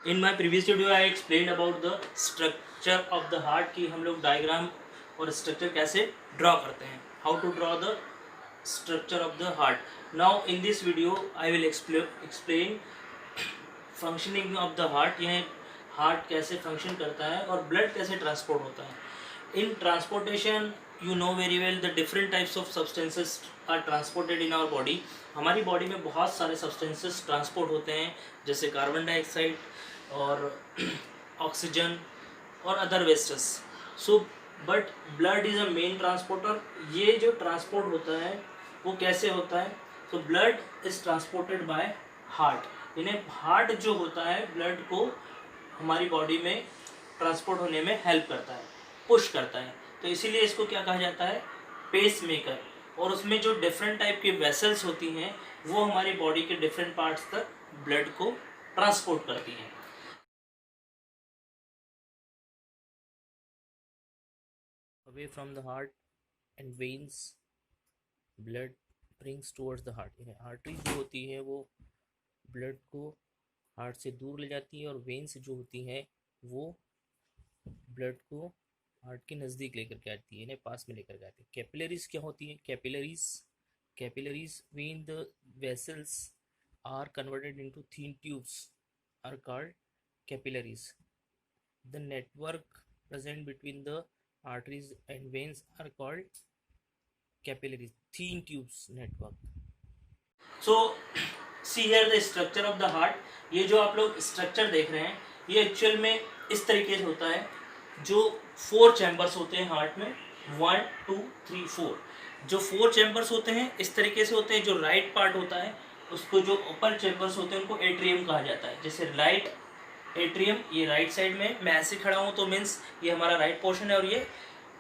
In my previous video I explain about the structure of the heart कि हम लोग diagram और structure कैसे ड्रॉ करते हैं, how to draw the structure of the heart. Now in this video I will explain functioning of the heart, यानी heart कैसे function करता है और ब्लड कैसे ट्रांसपोर्ट होता है. In transportation you know very well the different types of substances are transported in our body. हमारी body में बहुत सारे सब्सटेंसेस ट्रांसपोर्ट होते हैं, जैसे कार्बन डाइऑक्साइड और ऑक्सीजन और other wastes. So but blood is a main transporter. ये जो ट्रांसपोर्ट होता है वो कैसे होता है? तो blood is transported by heart. यानी हार्ट जो होता है ब्लड को हमारी बॉडी में ट्रांसपोर्ट होने में हेल्प करता है, पुश करता है. तो इसीलिए इसको क्या कहा जाता है? Pacemaker. और उसमें जो डिफरेंट टाइप की वेसल्स होती हैं वो हमारी बॉडी के डिफरेंट पार्ट्स तक ब्लड को ट्रांसपोर्ट करती हैं. Away from the heart and veins, blood brings towards the heart. यानी आर्टरी जो होती है वो ब्लड को हार्ट से दूर ले जाती है और वेन्स जो होती हैं वो ब्लड को हार्ट के नज़दीक लेकर के आती है, यानी पास में लेकर के आती है. कैपिलरीज क्या होती है? Capillaries when the vessels are converted into thin tubes are called capillaries. The network present between the arteries and veins are called capillaries, thin tubes network. So see here the structure of the heart. ये जो आप लोग structure देख रहे हैं ये actual में इस तरीके से होता है. जो 4 चैम्बर्स होते हैं हार्ट में, 1 2 3 4, जो 4 चैम्बर्स होते हैं इस तरीके से होते हैं. जो राइट पार्ट होता है उसको, जो अपर चैम्बर्स होते हैं उनको एट्रियम कहा जाता है. जैसे राइट एट्रियम, ये राइट साइड में मैं ऐसे खड़ा हूँ तो मीन्स ये हमारा राइट पोर्शन है और ये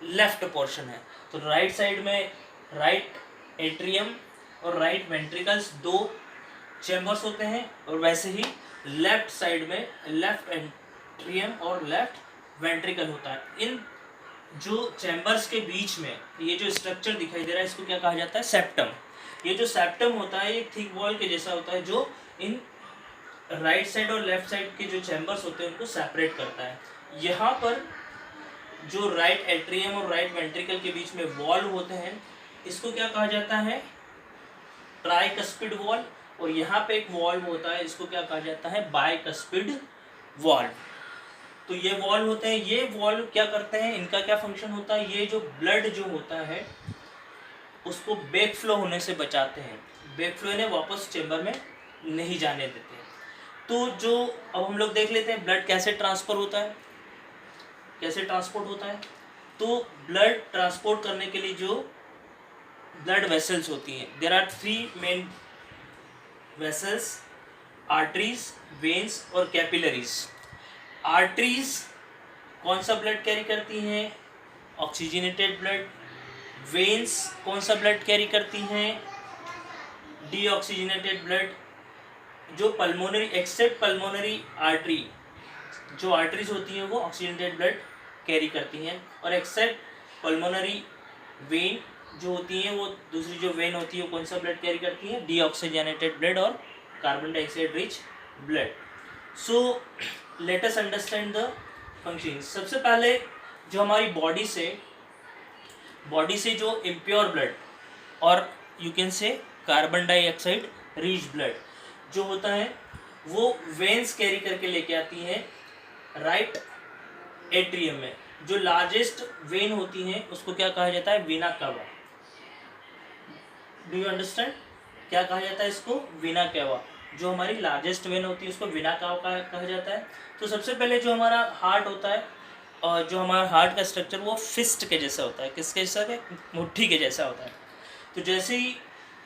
लेफ्ट पोर्शन है. तो राइट साइड में राइट एट्रियम और राइट वेंट्रिकल्स 2 चैम्बर्स होते हैं, और वैसे ही लेफ्ट साइड में लेफ्ट एट्रियम और लेफ्ट वेंट्रिकल होता है. इन जो चैम्बर्स के बीच में ये जो स्ट्रक्चर दिखाई दे रहा है इसको क्या कहा जाता है? सेप्टम. ये जो सेप्टम होता है ये थिक वॉल के जैसा होता है जो इन राइट साइड और लेफ्ट साइड के जो चैम्बर्स होते हैं उनको सेपरेट करता है. यहाँ पर जो राइट एट्रियम और राइट वेंट्रिकल के बीच में वॉल्व होते हैं इसको क्या कहा जाता है? Tricuspid valve. और यहाँ पे एक वॉल्व होता है इसको क्या कहा जाता है? Bicuspid valve. तो ये वॉल्व होते हैं. ये वॉल्व क्या करते हैं, इनका क्या फंक्शन होता है? ये जो ब्लड जो होता है उसको बैक फ्लो होने से बचाते हैं. बैक फ्लो ने वापस चेम्बर में नहीं जाने देते. तो जो अब हम लोग देख लेते हैं ब्लड कैसे ट्रांसफर होता है, कैसे ट्रांसपोर्ट होता है. तो ब्लड ट्रांसपोर्ट करने के लिए जो ब्लड वेसल्स होती हैं, there are 3 main vessels: arteries, veins और कैपिलरीज. आर्टरीज कौन सा ब्लड कैरी करती हैं? Oxygenated blood. वेन्स कौन सा ब्लड कैरी करती हैं? Deoxygenated blood. जो पल्मोनरी, एक्सेप्ट पल्मोनरी आर्टरी, जो आर्टरीज होती हैं वो ऑक्सीजनेटेड ब्लड कैरी करती हैं, और एक्सेप्ट पल्मोनरी वेन जो होती हैं वो दूसरी जो वेन होती है वो कौन सा ब्लड कैरी करती है? डीऑक्सीजनेटेड ब्लड और carbon dioxide rich blood. So let us understand the function. सबसे पहले जो हमारी बॉडी से जो इम्प्योर ब्लड और you can say carbon dioxide rich blood जो होता है वो वेन्स कैरी करके लेके आती हैं राइट एट्रियम में. जो लार्जेस्ट वेन होती हैं उसको क्या कहा जाता है? वीना कावा. Do you understand? क्या कहा जाता है इसको? वीना कावा. जो हमारी लार्जेस्ट वेन होती है उसको वीना कावा कहा जाता है. तो सबसे पहले जो हमारा हार्ट होता है और जो हमारा हार्ट का स्ट्रक्चर वो फिस्ट के जैसा होता है. किसके जैसा है? मुट्ठी के जैसा होता है. तो जैसे ही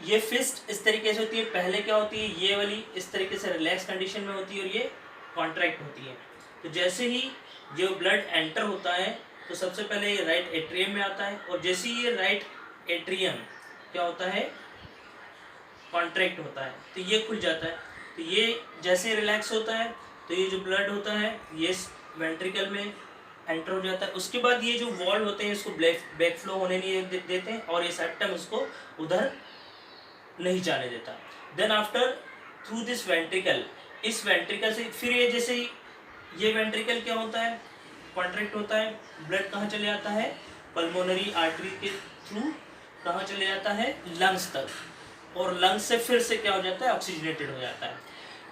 ये फिस्ट इस तरीके से होती है, पहले क्या होती है? ये वाली इस तरीके से रिलैक्स कंडीशन में होती है और ये कॉन्ट्रैक्ट होती है. तो जैसे ही जो ब्लड एंटर होता है तो सबसे पहले ये राइट एट्रियम में आता है, और जैसे ही ये राइट एट्रियम क्या होता है? कॉन्ट्रैक्ट होता है, तो ये खुल जाता है. तो ये जैसे रिलैक्स होता है तो ये जो ब्लड होता है ये वेंट्रिकल में एंटर हो जाता है. उसके बाद ये जो वॉल्व होते हैं इसको बैक फ्लो होने नहीं देते हैं और ये सेप्टम उसको उधर नहीं जाने देता. Then after through this ventricle, इस वेंट्रिकल से फिर ये जैसे ही ये वेंट्रिकल क्या होता है, कॉन्ट्रैक्ट होता है, ब्लड कहाँ चले जाता है, पल्मोनरी आर्टरी के थ्रू कहाँ चले जाता है, लंग्स तक, और लंग्स से फिर से क्या हो जाता है, ऑक्सीजनेटेड हो जाता है।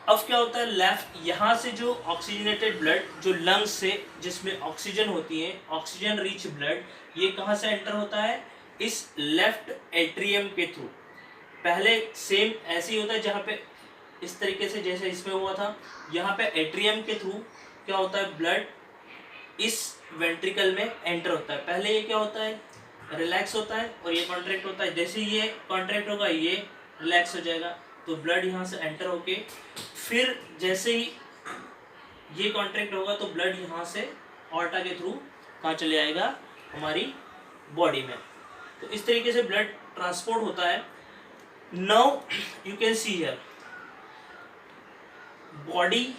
अब क्या होता है, लेफ्ट यहाँ से जो ऑक्सीजनेटेड ब्लड जो लंग्स से जिसमें ऑक्सीजन होती है, ऑक्सीजन रिच ब्लड, ये कहाँ से एंटर होता है, इस लेफ्ट एट्रियम के थ्रू। पहले सेम ऐसे ही होता है, जहाँ पे इस तरीके से जैसे इसमें हुआ था, यहाँ पे एट्रियम के थ्रू क्या होता है, ब्लड इस वेंट्रिकल में एंटर होता है। पहले ये क्या होता है, रिलैक्स होता है और ये कॉन्ट्रैक्ट होता है। जैसे ये कॉन्ट्रैक्ट होगा ये रिलैक्स हो जाएगा, तो ब्लड यहाँ से एंटर होके फिर जैसे ही ये कॉन्ट्रैक्ट होगा तो ब्लड यहाँ से ऑर्टा के थ्रू कहाँ चले आएगा, हमारी बॉडी में। तो इस तरीके से ब्लड ट्रांसपोर्ट होता है। Now you can see here body,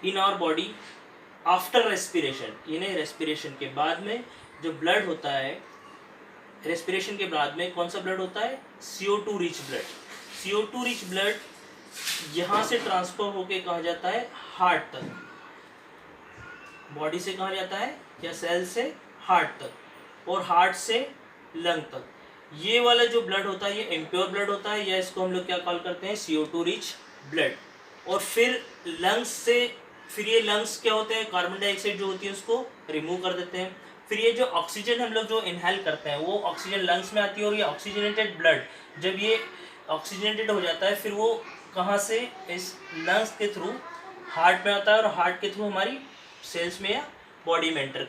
in our body after respiration, यानी रेस्पिरेशन के बाद में जो ब्लड होता है, रेस्पिरेशन के बाद में कौन सा ब्लड होता है, CO2 rich blood. CO2 rich blood यहाँ से ट्रांसफर होके कहा जाता है हार्ट तक, बॉडी से कहा जाता है या सेल से हार्ट तक, और हार्ट से लंग तक। ये वाला जो ब्लड होता है ये इम्प्योर ब्लड होता है, या इसको हम लोग क्या कॉल करते हैं, CO2 रिच ब्लड। और फिर लंग्स से, फिर ये लंग्स क्या होते हैं, कार्बन डाइऑक्साइड जो होती है उसको रिमूव कर देते हैं। फिर ये जो ऑक्सीजन हम लोग जो इनहेल करते हैं वो ऑक्सीजन लंग्स में आती है, और ये ऑक्सीजनेटेड ब्लड जब ये ऑक्सीजनेटेड हो जाता है फिर वो कहाँ से, इस लंग्स के थ्रू हार्ट में आता है, और हार्ट के थ्रू हमारी सेल्स में या बॉडी में एंटर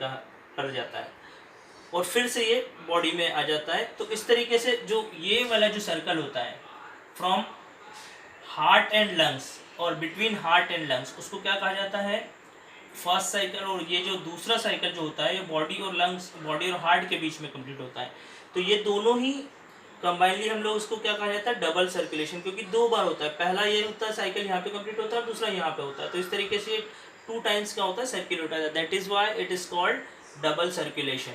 कर जाता है, और फिर से ये बॉडी में आ जाता है। तो इस तरीके से जो ये वाला जो सर्कल होता है फ्रॉम हार्ट एंड लंग्स और बिटवीन हार्ट एंड लंग्स, उसको क्या कहा जाता है, फर्स्ट साइकिल। और ये जो दूसरा साइकिल जो होता है ये बॉडी और लंग्स, बॉडी और हार्ट के बीच में कंप्लीट होता है। तो ये दोनों ही कंबाइनली हम लोग उसको क्या कहा जाता है, डबल सर्कुलेशन, क्योंकि दो बार होता है, पहला ये होता है साइकिल यहाँ पे कंप्लीट होता है और दूसरा यहाँ पे होता है। तो इस तरीके से 2 टाइम्स क्या होता है, सर्कुलेट होता है, that is why it is called double circulation.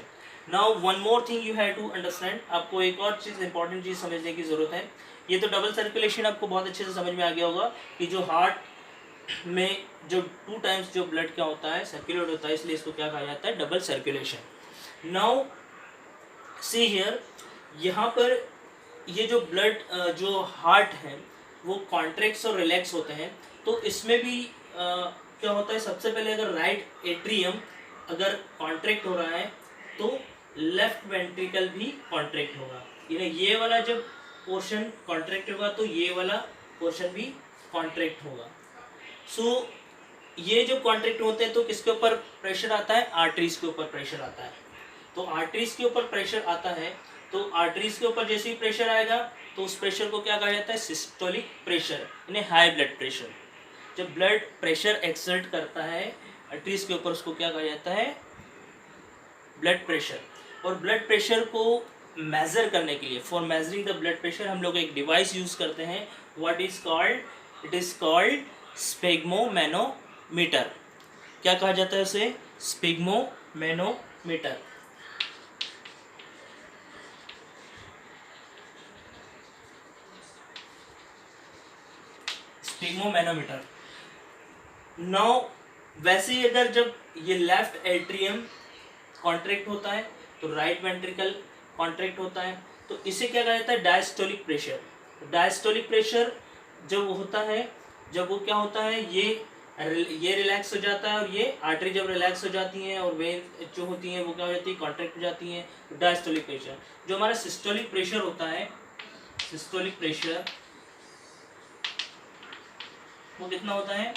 Now one more thing you have to understand, आपको एक और चीज़ इंपॉर्टेंट चीज़ समझने की ज़रूरत है। ये तो डबल सर्कुलेशन आपको बहुत अच्छे से समझ में आ गया होगा कि जो हार्ट में जो 2 टाइम्स जो ब्लड क्या होता है, सर्कुलेट होता है, इसलिए इसको क्या कहा जाता है, double circulation. Now see here, यहाँ पर ये जो ब्लड जो हार्ट है वो कॉन्ट्रैक्ट्स और रिलैक्स होते हैं। तो इसमें भी क्या होता है, सबसे पहले अगर राइट एट्रियम अगर कॉन्ट्रैक्ट हो रहा है तो लेफ्ट वेंट्रिकल भी कॉन्ट्रैक्ट होगा, यानी ये वाला जब पोर्शन कॉन्ट्रैक्ट होगा तो ये वाला पोर्शन भी कॉन्ट्रैक्ट होगा। सो ये जो कॉन्ट्रैक्ट होते हैं तो किसके ऊपर प्रेशर आता है, आर्टरीज के ऊपर प्रेशर आता है। तो आर्टरीज के ऊपर प्रेशर आता है, तो आर्टरीज के ऊपर जैसे ही प्रेशर आएगा तो उस प्रेशर को क्या कहा जाता है, सिस्टोलिक प्रेशर, यानी हाई ब्लड प्रेशर। जब ब्लड प्रेशर एक्सर्ट करता है आर्टरीज के ऊपर उसको क्या कहा जाता है, ब्लड प्रेशर। और ब्लड प्रेशर को मेजर करने के लिए, for measuring the blood pressure, हम लोग एक डिवाइस यूज करते हैं, what is called, it is called sphygmomanometer. क्या कहा जाता है उसे, स्फिग्मोमेनोमीटर। स्फिग्मोमेनोमीटर। नाउ वैसे ही अगर जब ये लेफ्ट एट्रियम कॉन्ट्रैक्ट होता है तो राइट वेंट्रिकल कॉन्ट्रैक्ट होता है, तो इसे क्या कहा जाता है, डायस्टोलिक प्रेशर। डायस्टोलिक प्रेशर जब होता है, जब वो क्या होता है, ये रिलैक्स हो जाता है, और ये आर्टरी जब रिलैक्स हो जाती हैं और वेन जो होती हैं वो क्या हो जाती है, कॉन्ट्रैक्ट हो जाती हैं, डायस्टोलिक प्रेशर। जो हमारा सिस्टोलिक प्रेशर होता है, सिस्टोलिक प्रेशर वो कितना होता है,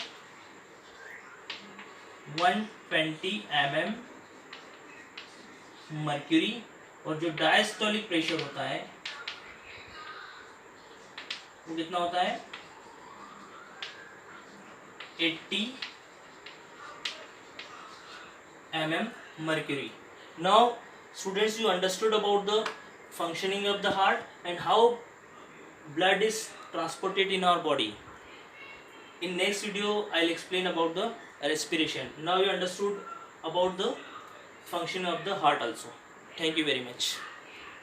120 mm मर्क्यूरी। और जो डायस्टोलिक प्रेशर होता है वो कितना होता है, 80 mm mercury. Now students, you understood about the functioning of the heart and how blood is transported in our body. In next video I'll explain about the respiration. Now you understood about the function of the heart also. Thank you very much.